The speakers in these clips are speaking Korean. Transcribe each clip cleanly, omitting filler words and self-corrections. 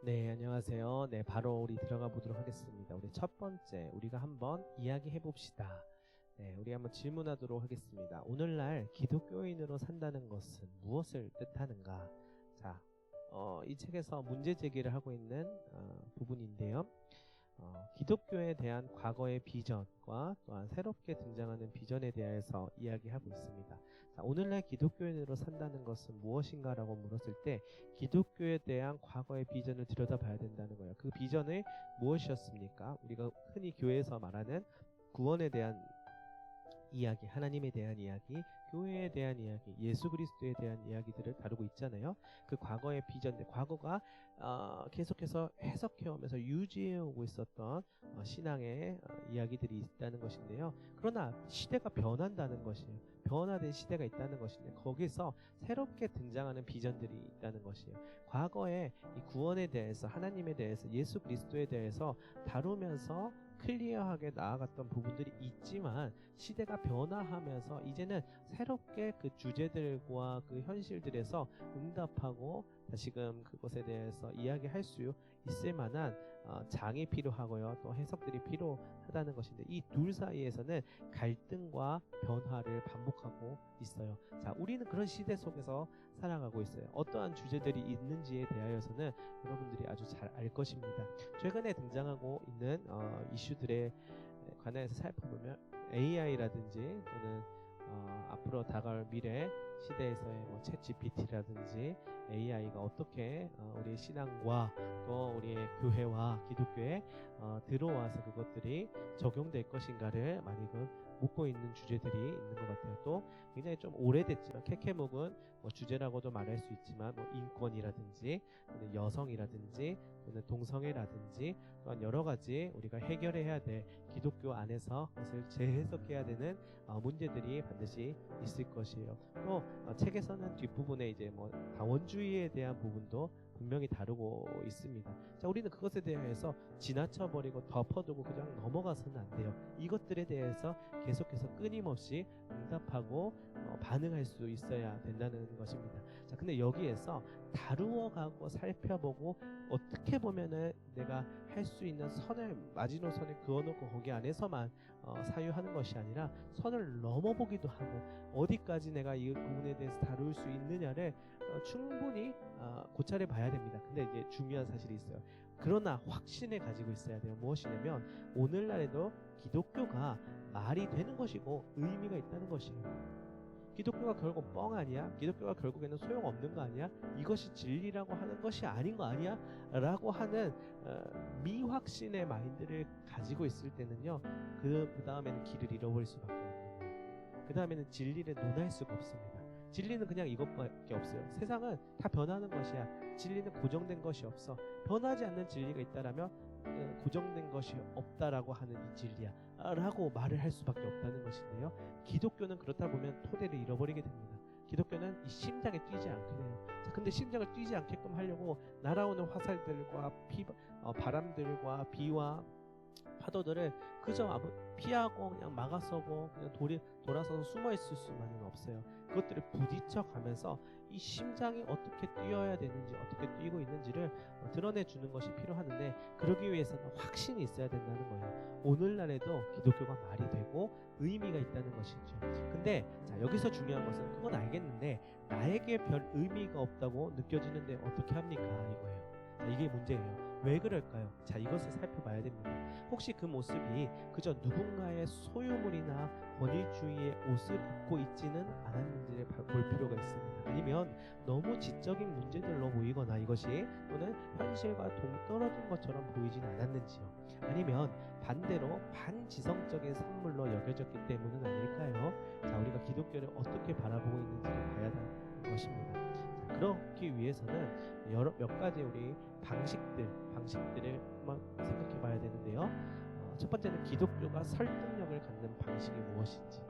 네, 안녕하세요. 네, 바로 우리 들어가 보도록 하겠습니다. 우리 첫 번째, 우리가 한번 이야기해 봅시다. 네, 우리 한번 질문하도록 하겠습니다. 오늘날 기독교인으로 산다는 것은 무엇을 뜻하는가? 자, 이 책에서 문제 제기를 하고 있는 부분인데요. 기독교에 대한 과거의 비전과 또한 새롭게 등장하는 비전에 대해서 이야기하고 있습니다. 자, 오늘날 기독교인으로 산다는 것은 무엇인가라고 물었을 때 기독교에 대한 과거의 비전을 들여다봐야 된다는 거예요. 그 비전이 무엇이었습니까? 우리가 흔히 교회에서 말하는 구원에 대한 이야기, 하나님에 대한 이야기, 교회에 대한 이야기, 예수 그리스도에 대한 이야기들을 다루고 있잖아요. 그 과거의 비전들, 과거가 계속해서 해석해오면서 유지해오고 있었던 신앙의 이야기들이 있다는 것인데요. 그러나 시대가 변한다는 것이에요. 변화된 시대가 있다는 것인데 거기서 새롭게 등장하는 비전들이 있다는 것이에요. 과거에 이 구원에 대해서, 하나님에 대해서, 예수 그리스도에 대해서 다루면서 클리어하게 나아갔던 부분들이 있지만 시대가 변화하면서 이제는 새롭게 그 주제들과 그 현실들에서 응답하고 다시금 그것에 대해서 이야기할 수 있을 만한 장이 필요하고요. 또 해석들이 필요하다는 것인데 이 둘 사이에서는 갈등과 변화를 반복하고 있어요. 자, 우리는 그런 시대 속에서 살아가고 있어요. 어떠한 주제들이 있는지에 대하여서는 여러분들이 아주 잘 알 것입니다. 최근에 등장하고 있는 이슈들에 관해서 살펴보면 AI라든지 또는 앞으로 다가올 미래 시대에서의 챗 GPT라든지 AI가 어떻게 우리의 신앙과 또 우리의 교회와 기독교에 들어와서 그것들이 적용될 것인가를 많이 묻고 있는 주제들이 있는 것 같아요. 또 굉장히 좀 오래됐지만 캐캐묵은 주제라고도 말할 수 있지만 인권이라든지 또는 여성이라든지 또는 동성애라든지 또한 여러 가지 우리가 해결해야 될 기독교 안에서 그것을 재해석해야 되는 문제들이 반드시 있을 것이에요. 또 책에서는 뒷부분에 이제 다원주의에 대한 부분도 분명히 다루고 있습니다. 자, 우리는 그것에 대해서 지나쳐버리고 덮어두고 그냥 넘어가서는 안 돼요. 이것들에 대해서 계속해서 끊임없이 응답하고 반응할 수 있어야 된다는 것입니다. 자, 근데 여기에서 다루어가고 살펴보고 어떻게 보면은 내가 할 수 있는 선을 마지노선을 그어놓고 거기 안에서만 사유하는 것이 아니라 선을 넘어보기도 하고 어디까지 내가 이 부분에 대해서 다룰 수 있느냐를 충분히 고찰해 봐야 됩니다. 근데 이게 중요한 사실이 있어요. 그러나 확신을 가지고 있어야 돼요. 무엇이냐면 오늘날에도 기독교가 말이 되는 것이고 의미가 있다는 것이에요. 기독교가 결국 뻥 아니야? 기독교가 결국에는 소용없는 거 아니야? 이것이 진리라고 하는 것이 아닌 거 아니야? 라고 하는 미확신의 마인드를 가지고 있을 때는요, 그 다음에는 길을 잃어버릴 수밖에 없는 거예요. 그 다음에는 진리를 논할 수가 없습니다. 진리는 그냥 이것밖에 없어요. 세상은 다 변하는 것이야. 진리는 고정된 것이 없어. 변하지 않는 진리가 있다라면 고정된 것이 없다라고 하는 이 진리야 라고 말을 할 수밖에 없다는 것인데요, 기독교는 그렇다 보면 토대를 잃어버리게 됩니다. 기독교는 이 심장에 뛰지 않게 돼요. 자, 근데 심장을 뛰지 않게끔 하려고 날아오는 화살들과 바람들과 비와 파도들을 그저 피하고 그냥 막아서고 그냥 돌아서서 숨어 있을 수만은 없어요. 그것들을 부딪혀 가면서 이 심장이 어떻게 뛰어야 되는지, 어떻게 뛰고 있는지를 드러내주는 것이 필요하는데, 그러기 위해서는 확신이 있어야 된다는 거예요. 오늘날에도 기독교가 말이 되고 의미가 있다는 것이죠. 근데 자, 여기서 중요한 것은 그건 알겠는데 나에게 별 의미가 없다고 느껴지는데 어떻게 합니까? 이거예요. 자, 이게 문제예요. 왜 그럴까요? 자, 이것을 살펴봐야 됩니다. 혹시 그 모습이 그저 누군가의 소유물이나 권위주의의 옷을 입고 있지는 않았는지를 볼 필요가 있습니다. 아니면 너무 지적인 문제들로 보이거나 이것이 또는 현실과 동떨어진 것처럼 보이지는 않았는지요. 아니면 반대로 반지성적인 선물로 여겨졌기 때문은 아닐까요? 자, 우리가 기독교를 어떻게 바라보고 있는지를 봐야 하는 것입니다. 자, 그렇기 위해서는 몇 가지 우리 방식들을 한번 생각해 봐야 되는데요. 첫 번째는 기독교가 설득력을 갖는 방식이 무엇인지.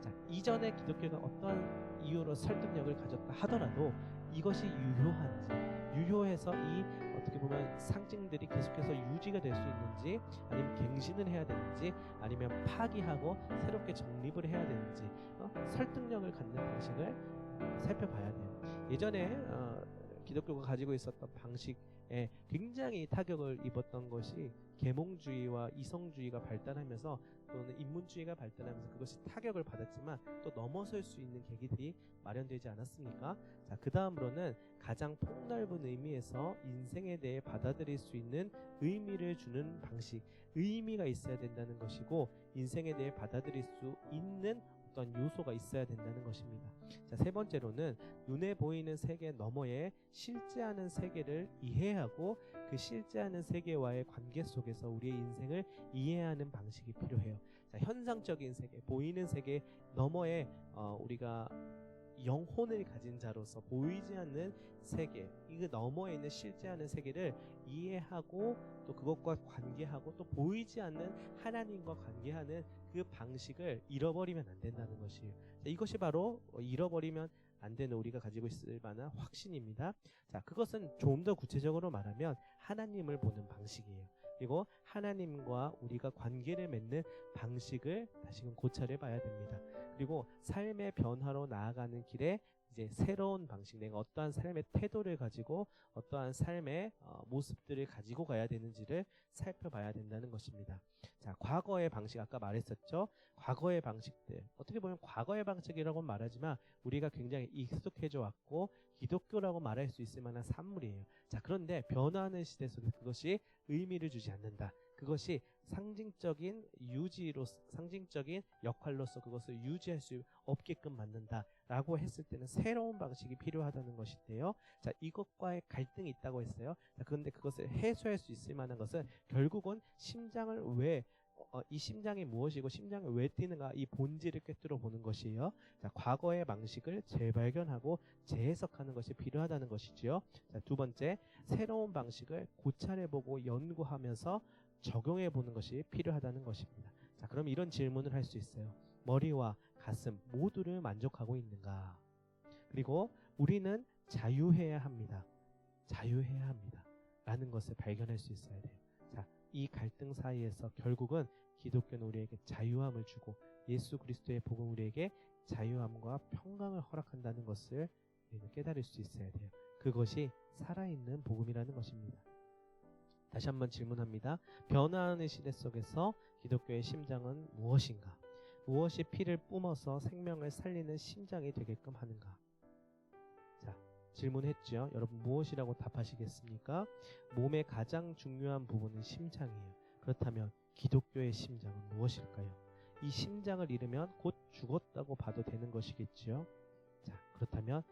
자, 이전에 기독교가 어떠한 이유로 설득력을 가졌다 하더라도 이것이 유효해서 이 어떻게 보면 상징들이 계속해서 유지가 될 수 있는지, 아니면 갱신을 해야 되는지, 아니면 파기하고 새롭게 정립을 해야 되는지 설득력을 갖는 방식을 살펴봐야 돼요. 예전에 기독교가 가지고 있었던 방식에 굉장히 타격을 입었던 것이 계몽주의와 이성주의가 발달하면서 또는 인문주의가 발달하면서 그것이 타격을 받았지만 또 넘어설 수 있는 계기들이 마련되지 않았습니까? 자, 그 다음으로는 가장 폭넓은 의미에서 인생에 대해 받아들일 수 있는 의미를 주는 방식, 의미가 있어야 된다는 것이고 인생에 대해 받아들일 수 있는 어떤 요소가 있어야 된다는 것입니다. 자, 세 번째로는 눈에 보이는 세계 너머에 실제하는 세계를 이해하고 그 실제하는 세계와의 관계 속에서 우리의 인생을 이해하는 방식이 필요해요. 자, 현상적인 세계, 보이는 세계 너머에 우리가 영혼을 가진 자로서 보이지 않는 세계, 이 너머에 있는 실제하는 세계를 이해하고 또 그것과 관계하고 또 보이지 않는 하나님과 관계하는 그 방식을 잃어버리면 안 된다는 것이에요. 자, 이것이 바로 잃어버리면 안 되는 우리가 가지고 있을 만한 확신입니다. 자, 그것은 좀 더 구체적으로 말하면 하나님을 보는 방식이에요. 그리고 하나님과 우리가 관계를 맺는 방식을 다시금 고찰해 봐야 됩니다. 그리고 삶의 변화로 나아가는 길에 이제 새로운 방식, 내가 어떠한 삶의 태도를 가지고 어떠한 삶의 모습들을 가지고 가야 되는지를 살펴봐야 된다는 것입니다. 자, 과거의 방식 아까 말했었죠. 과거의 방식들, 어떻게 보면 과거의 방식이라고 말하지만 우리가 굉장히 익숙해져 왔고 기독교라고 말할 수 있을 만한 산물이에요. 자, 그런데 변화하는 시대 속에 그것이 의미를 주지 않는다. 그것이 상징적인 역할로서 그것을 유지할 수 없게끔 만든다라고 했을 때는 새로운 방식이 필요하다는 것인데요. 자, 이것과의 갈등이 있다고 했어요. 자, 그런데 그것을 해소할 수 있을 만한 것은 결국은 이 심장이 무엇이고 심장이 왜 뛰는가, 이 본질을 꿰뚫어 보는 것이에요. 자, 과거의 방식을 재발견하고 재해석하는 것이 필요하다는 것이지요. 자, 두 번째, 새로운 방식을 고찰해보고 연구하면서 적용해 보는 것이 필요하다는 것입니다. 자, 그럼 이런 질문을 할 수 있어요. 머리와 가슴 모두를 만족하고 있는가? 그리고 우리는 자유해야 합니다. 자유해야 합니다. 라는 것을 발견할 수 있어야 돼요. 자, 이 갈등 사이에서 결국은 기독교는 우리에게 자유함을 주고 예수 그리스도의 복음 우리에게 자유함과 평강을 허락한다는 것을 우리는 깨달을 수 있어야 돼요. 그것이 살아있는 복음이라는 것입니다. 다시 한번 질문합니다. 변화하는 시대 속에서 기독교의 심장은 무엇인가? 무엇이 피를 뿜어서 생명을 살리는 심장이 되게끔 하는가? 자, 질문했죠. 여러분 무엇이라고 답하시겠습니까? 몸의 가장 중요한 부분은 심장이에요. 그렇다면 기독교의 심장은 무엇일까요? 이 심장을 잃으면 곧 죽었다고 봐도 되는 것이겠죠. 자, 그렇다면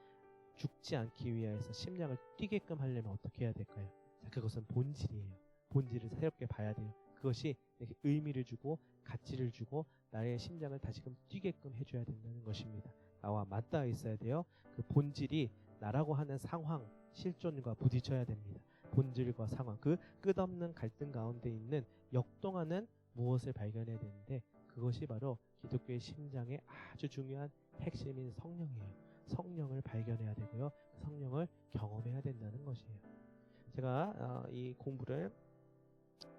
죽지 않기 위해서 심장을 뛰게끔 하려면 어떻게 해야 될까요? 자, 그것은 본질이에요. 본질을 새롭게 봐야 돼요. 그것이 이렇게 의미를 주고 가치를 주고 나의 심장을 다시금 뛰게끔 해줘야 된다는 것입니다. 나와 맞닿아 있어야 돼요. 그 본질이 나라고 하는 상황, 실존과 부딪혀야 됩니다. 본질과 상황, 그 끝없는 갈등 가운데 있는 역동하는 무엇을 발견해야 되는데 그것이 바로 기독교의 심장의 아주 중요한 핵심인 성령이에요. 성령을 발견해야 되고요. 그 성령을 경험해야 된다는 것이에요. 제가 이 공부를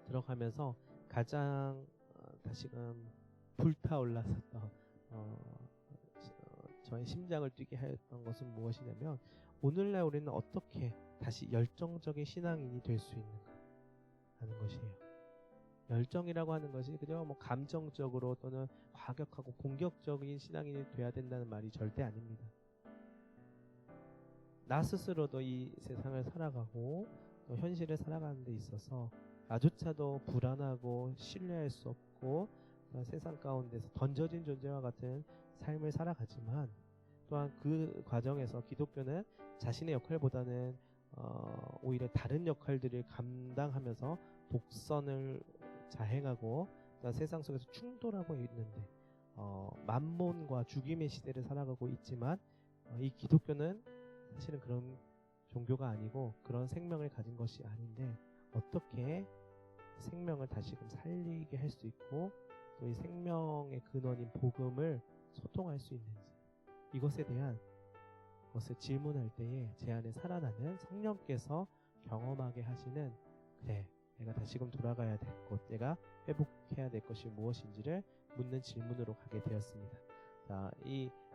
들어가면서 가장 다시금 불타올랐었던 저의 심장을 뛰게 했던 것은 무엇이냐면 오늘날 우리는 어떻게 다시 열정적인 신앙인이 될 수 있는가 하는 것이에요. 열정이라고 하는 것이 그저 뭐 감정적으로 또는 과격하고 공격적인 신앙인이 돼야 된다는 말이 절대 아닙니다. 나 스스로도 이 세상을 살아가고 또 현실을 살아가는 데 있어서 나조차도 불안하고 신뢰할 수 없고 세상 가운데서 던져진 존재와 같은 삶을 살아가지만 또한 그 과정에서 기독교는 자신의 역할보다는 오히려 다른 역할들을 감당하면서 독선을 자행하고 세상 속에서 충돌하고 있는데 만몬과 죽임의 시대를 살아가고 있지만 이 기독교는 사실은 그런 종교가 아니고 그런 생명을 가진 것이 아닌데 어떻게 생명을 다시금 살리게 할 수 있고 또 이 생명의 근원인 복음을 소통할 수 있는지 이것에 대한 것을 질문할 때에 제 안에 살아나는 성령께서 경험하게 하시는 그래 내가 다시금 돌아가야 될 것, 내가 회복해야 될 것이 무엇인지를 묻는 질문으로 가게 되었습니다. 자,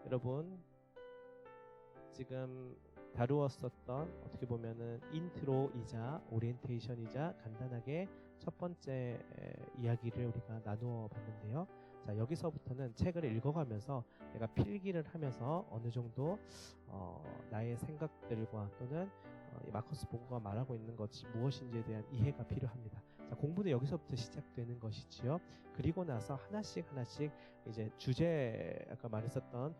여러분 지금 다루었었던 어떻게 보면은 인트로이자 오리엔테이션이자 간단하게 첫 번째 이야기를 우리가 나누어 봤는데요. 자, 여기서부터는 책을 읽어가면서 내가 필기를 하면서 어느 정도 나의 생각들과 또는 마커스 보고가 말하고 있는 것이 무엇인지에 대한 이해가 필요합니다. 자, 공부는 여기서부터 시작되는 것이지요. 그리고 나서 하나씩 이제 주제 아까 말했었던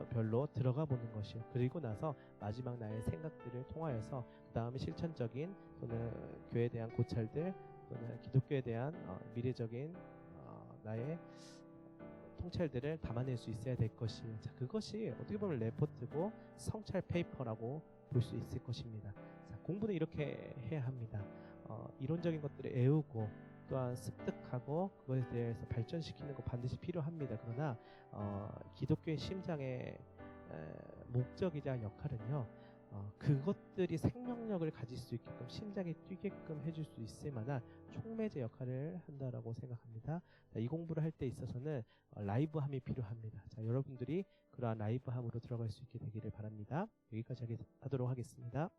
별로 들어가 보는 것이요. 그리고 나서 마지막 나의 생각들을 통하여서 그 다음에 실천적인 또는 교회에 대한 고찰들 또는 기독교에 대한 미래적인 나의 통찰들을 담아낼 수 있어야 될 것이에요. 자, 그것이 어떻게 보면 레포트고 성찰 페이퍼라고 볼 수 있을 것입니다. 자, 공부는 이렇게 해야 합니다. 이론적인 것들을 외우고 또한 습득하고 그것에 대해서 발전시키는 거 반드시 필요합니다. 그러나 기독교의 심장의 목적이자 역할은요, 그것들이 생명력을 가질 수 있게끔 심장이 뛰게끔 해줄 수 있을 만한 촉매제 역할을 한다라고 생각합니다. 자, 이 공부를 할 때 있어서는 라이브함이 필요합니다. 자, 여러분들이 그러한 라이브함으로 들어갈 수 있게 되기를 바랍니다. 여기까지 하도록 하겠습니다.